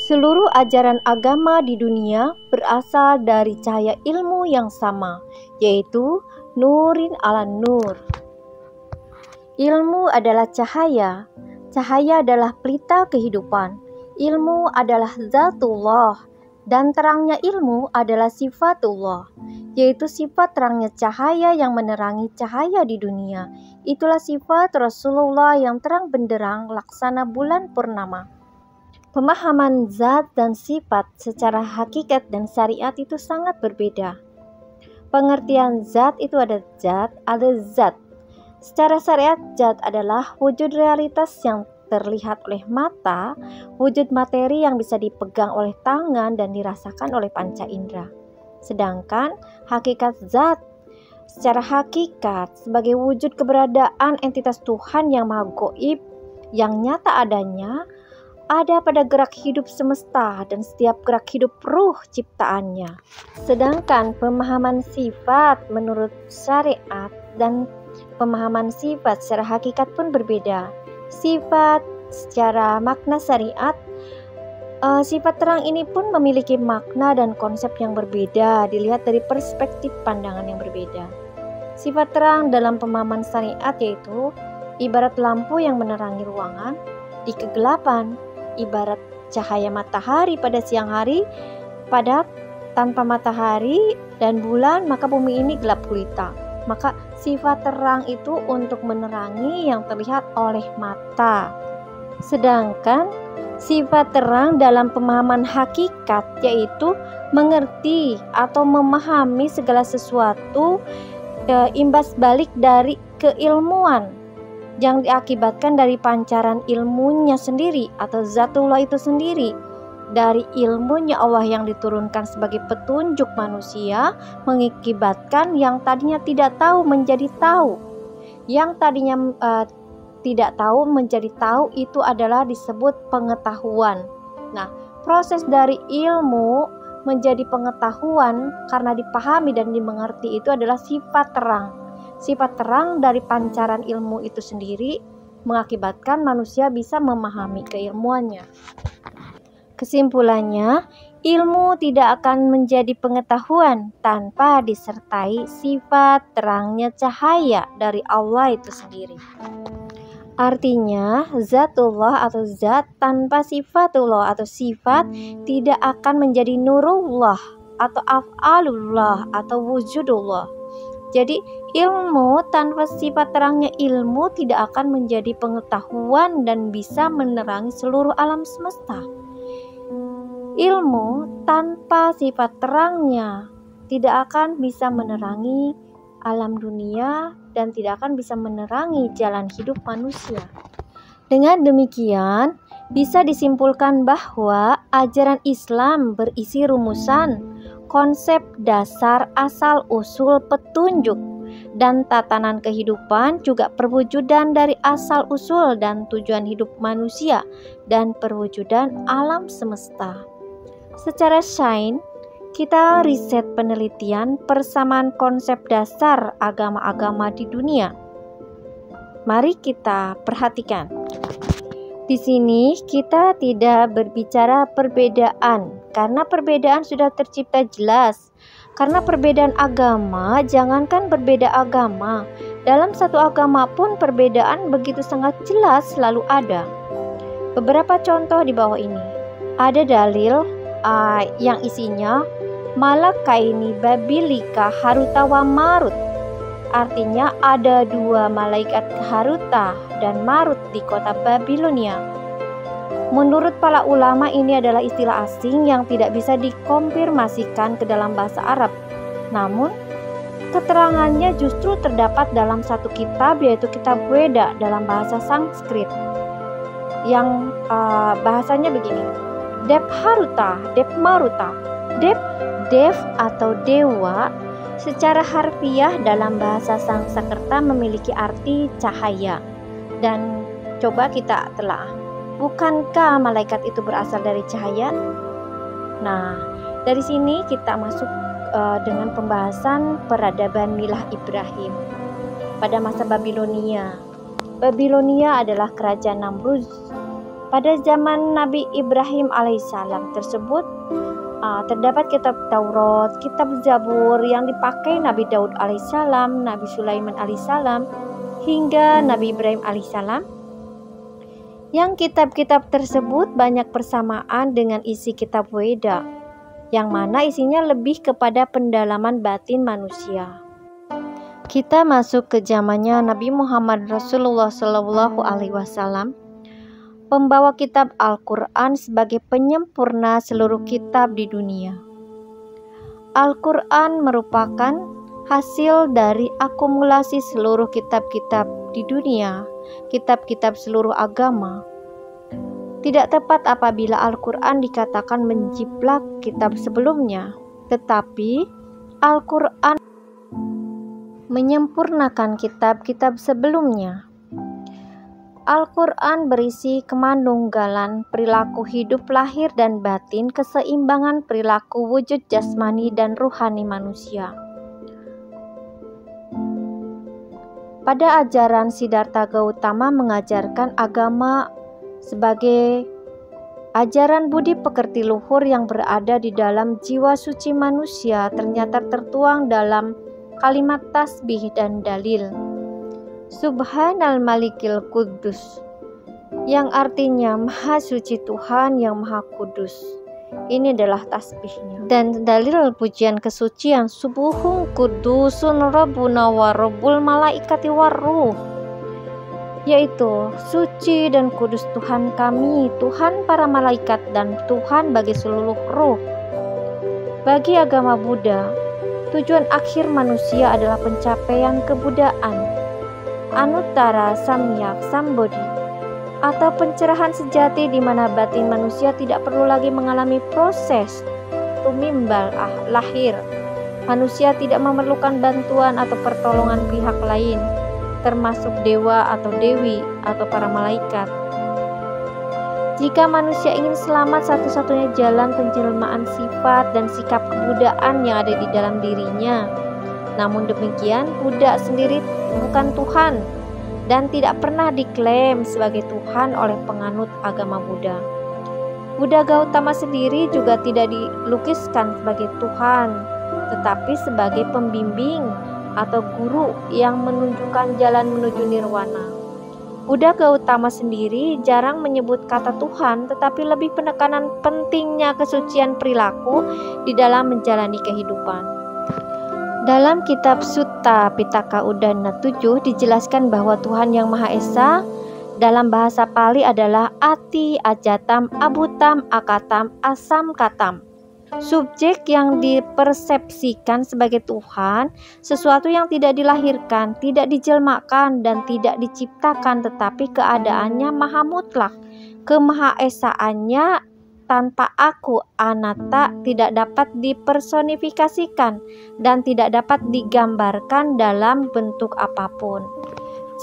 Seluruh ajaran agama di dunia berasal dari cahaya ilmu yang sama, yaitu nurin ala nur. Ilmu adalah cahaya, cahaya adalah pelita kehidupan, ilmu adalah zatullah, dan terangnya ilmu adalah sifatullah, yaitu sifat terangnya cahaya yang menerangi cahaya di dunia. Itulah sifat Rasulullah yang terang benderang laksana bulan purnama. Pemahaman zat dan sifat secara hakikat dan syariat itu sangat berbeda. Pengertian zat itu ada zat. Secara syariat, zat adalah wujud realitas yang terlihat oleh mata, wujud materi yang bisa dipegang oleh tangan dan dirasakan oleh panca indera. Sedangkan hakikat zat secara hakikat sebagai wujud keberadaan entitas Tuhan yang maha gaib, yang nyata adanya, ada pada gerak hidup semesta dan setiap gerak hidup ruh ciptaannya. Sedangkan pemahaman sifat menurut syariat dan pemahaman sifat secara hakikat pun berbeda. Sifat secara makna syariat, sifat terang ini pun memiliki makna dan konsep yang berbeda dilihat dari perspektif pandangan yang berbeda. Sifat terang dalam pemahaman syariat yaitu ibarat lampu yang menerangi ruangan di kegelapan, ibarat cahaya matahari pada siang hari, pada tanpa matahari dan bulan maka bumi ini gelap gulita. Maka sifat terang itu untuk menerangi yang terlihat oleh mata. Sedangkan sifat terang dalam pemahaman hakikat yaitu mengerti atau memahami segala sesuatu imbas balik dari keilmuan yang diakibatkan dari pancaran ilmunya sendiri atau zatullah itu sendiri. Dari ilmunya Allah yang diturunkan sebagai petunjuk manusia mengakibatkan yang tadinya tidak tahu menjadi tahu. Yang tadinya tidak tahu menjadi tahu itu adalah disebut pengetahuan. Nah, proses dari ilmu menjadi pengetahuan karena dipahami dan dimengerti itu adalah sifat terang. Sifat terang dari pancaran ilmu itu sendiri mengakibatkan manusia bisa memahami keilmuannya. Kesimpulannya, ilmu tidak akan menjadi pengetahuan tanpa disertai sifat terangnya cahaya dari Allah itu sendiri. Artinya, zatullah atau zat tanpa sifatullah atau sifat tidak akan menjadi nurullah atau af'alullah atau wujudullah. Jadi ilmu tanpa sifat terangnya ilmu tidak akan menjadi pengetahuan dan bisa menerangi seluruh alam semesta. Ilmu tanpa sifat terangnya tidak akan bisa menerangi alam dunia dan tidak akan bisa menerangi jalan hidup manusia. Dengan demikian, bisa disimpulkan bahwa ajaran Islam berisi rumusan, konsep dasar asal-usul petunjuk, dan tatanan kehidupan juga perwujudan dari asal-usul dan tujuan hidup manusia dan perwujudan alam semesta. Secara sains, kita riset penelitian persamaan konsep dasar agama-agama di dunia. Mari kita perhatikan. Di sini kita tidak berbicara perbedaan, karena perbedaan sudah tercipta jelas. Karena perbedaan agama, jangankan berbeda agama, dalam satu agama pun perbedaan begitu sangat jelas selalu ada. Beberapa contoh di bawah ini. Ada dalil yang isinya Malakaini Babilika Haruta wa Marut. Artinya ada dua malaikat Haruta dan Marut di kota Babilonia. Menurut para ulama ini adalah istilah asing yang tidak bisa dikonfirmasikan ke dalam bahasa Arab. Namun keterangannya justru terdapat dalam satu kitab yaitu kitab Weda dalam bahasa Sanskrit. Yang bahasanya begini. Dep Haruta, Dep Maruta. Dev atau dewa secara harfiah dalam bahasa Sanskerta memiliki arti cahaya. Dan coba kita telah, bukankah malaikat itu berasal dari cahaya? Nah, dari sini kita masuk dengan pembahasan peradaban milah Ibrahim pada masa Babilonia. Babilonia adalah kerajaan Namrud Pada zaman Nabi Ibrahim alaihissalam tersebut terdapat kitab Taurat, kitab Zabur yang dipakai Nabi Daud alaihissalam, Nabi Sulaiman alaihissalam, hingga Nabi Ibrahim alaihissalam. Yang kitab-kitab tersebut banyak persamaan dengan isi kitab Weda, yang mana isinya lebih kepada pendalaman batin manusia. Kita masuk ke zamannya Nabi Muhammad Rasulullah SAW, pembawa kitab Al-Quran sebagai penyempurna seluruh kitab di dunia. Al-Quran merupakan hasil dari akumulasi seluruh kitab-kitab di dunia, kitab-kitab seluruh agama. Tidak tepat apabila Al-Quran dikatakan menjiplak kitab sebelumnya, tetapi Al-Quran menyempurnakan kitab-kitab sebelumnya. Al-Quran berisi kemanunggalan perilaku hidup lahir dan batin, keseimbangan perilaku wujud jasmani dan ruhani manusia. Pada ajaran Siddhartha Gautama mengajarkan agama sebagai ajaran budi pekerti luhur yang berada di dalam jiwa suci manusia, ternyata tertuang dalam kalimat tasbih dan dalil. Subhanal Malikil Kudus, yang artinya Maha Suci Tuhan yang Maha Kudus. Ini adalah tasbihnya. Dan dalil pujian kesucian, Subuhun Kudusun Rabbuna wa Rabbul Malaikati Warruh, yaitu suci dan kudus Tuhan kami, Tuhan para malaikat dan Tuhan bagi seluruh ruh. Bagi agama Buddha, tujuan akhir manusia adalah pencapaian kebudaan, Anuttara Samyak Sambodhi, atau pencerahan sejati di mana batin manusia tidak perlu lagi mengalami proses tumimbal lahir. Manusia tidak memerlukan bantuan atau pertolongan pihak lain, termasuk dewa atau dewi atau para malaikat. Jika manusia ingin selamat, satu-satunya jalan penjelmaan sifat dan sikap kebudaan yang ada di dalam dirinya. Namun demikian, Buddha sendiri bukan Tuhan dan tidak pernah diklaim sebagai Tuhan oleh penganut agama Buddha. Buddha Gautama sendiri juga tidak dilukiskan sebagai Tuhan, tetapi sebagai pembimbing atau guru yang menunjukkan jalan menuju nirwana. Buddha Gautama sendiri jarang menyebut kata Tuhan, tetapi lebih penekanan pentingnya kesucian perilaku di dalam menjalani kehidupan. Dalam kitab Sutta Pitaka Udana 7 dijelaskan bahwa Tuhan yang Maha Esa dalam bahasa Pali adalah Ati Ajatam Abutam Akatam Asam Katam. Subjek yang dipersepsikan sebagai Tuhan, sesuatu yang tidak dilahirkan, tidak dijelmakan, dan tidak diciptakan, tetapi keadaannya maha mutlak. Kemahaesaannya tanpa aku, anatta, tidak dapat dipersonifikasikan dan tidak dapat digambarkan dalam bentuk apapun.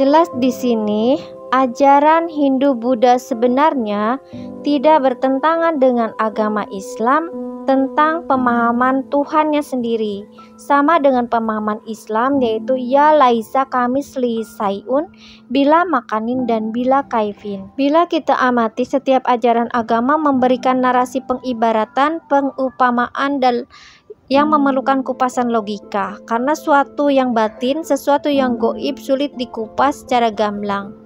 Jelas di sini ajaran Hindu-Buddha sebenarnya tidak bertentangan dengan agama Islam tentang pemahaman Tuhannya sendiri, sama dengan pemahaman Islam, yaitu ya laisa kamisli sayun, bila makanin dan bila kaifin. Bila kita amati, setiap ajaran agama memberikan narasi pengibaratan, pengupamaan dan yang memerlukan kupasan logika, karena suatu yang batin, sesuatu yang goib sulit dikupas secara gamblang.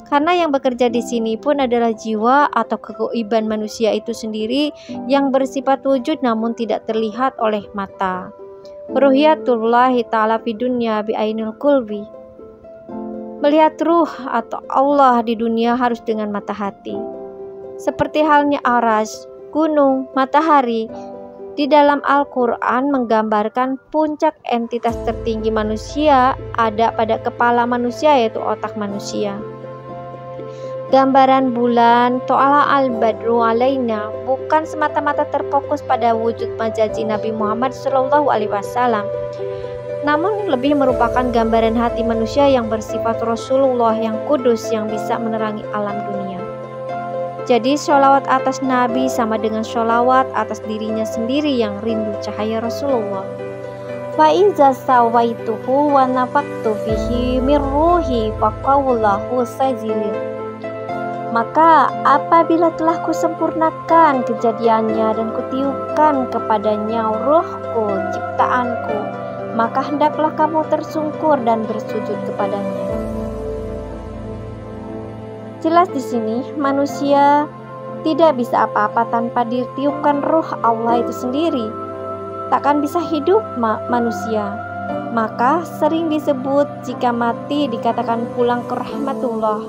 Karena yang bekerja di sini pun adalah jiwa atau kegoiban manusia itu sendiri yang bersifat wujud namun tidak terlihat oleh mata. Ruhiyatullahi ta'ala fi dunya bi'ainil qulbi. Melihat ruh atau Allah di dunia harus dengan mata hati. Seperti halnya aras, gunung, matahari, di dalam Al-Quran menggambarkan puncak entitas tertinggi manusia ada pada kepala manusia, yaitu otak manusia. Gambaran bulan To'ala al-Badru alaina bukan semata-mata terfokus pada wujud majazi Nabi Muhammad SAW, namun lebih merupakan gambaran hati manusia yang bersifat Rasulullah yang kudus yang bisa menerangi alam dunia. Jadi sholawat atas Nabi sama dengan sholawat atas dirinya sendiri yang rindu cahaya Rasulullah. Fa'iza sawaituhu wa nafaktu fihi min ruhi faqawlahu sajilin. Maka apabila telah kusempurnakan kejadiannya dan kutiupkan kepadanya ruhku, ciptaanku, maka hendaklah kamu tersungkur dan bersujud kepadanya. Jelas di sini manusia tidak bisa apa-apa tanpa ditiupkan ruh Allah itu sendiri. Takkan bisa hidup manusia. Maka sering disebut jika mati dikatakan pulang ke rahmatullah,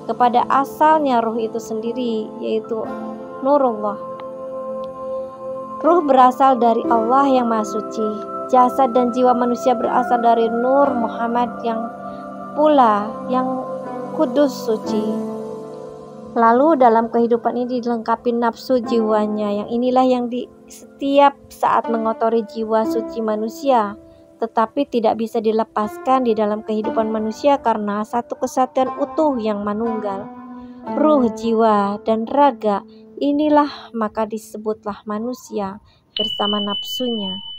kepada asalnya ruh itu sendiri, yaitu nurullah. Ruh berasal dari Allah yang Maha Suci. Jasad dan jiwa manusia berasal dari Nur Muhammad yang kudus suci. Lalu dalam kehidupan ini dilengkapi nafsu jiwanya, yang inilah yang di setiap saat mengotori jiwa suci manusia, tetapi tidak bisa dilepaskan di dalam kehidupan manusia karena satu kesatuan utuh yang manunggal. Ruh, jiwa, dan raga inilah maka disebutlah manusia bersama nafsunya.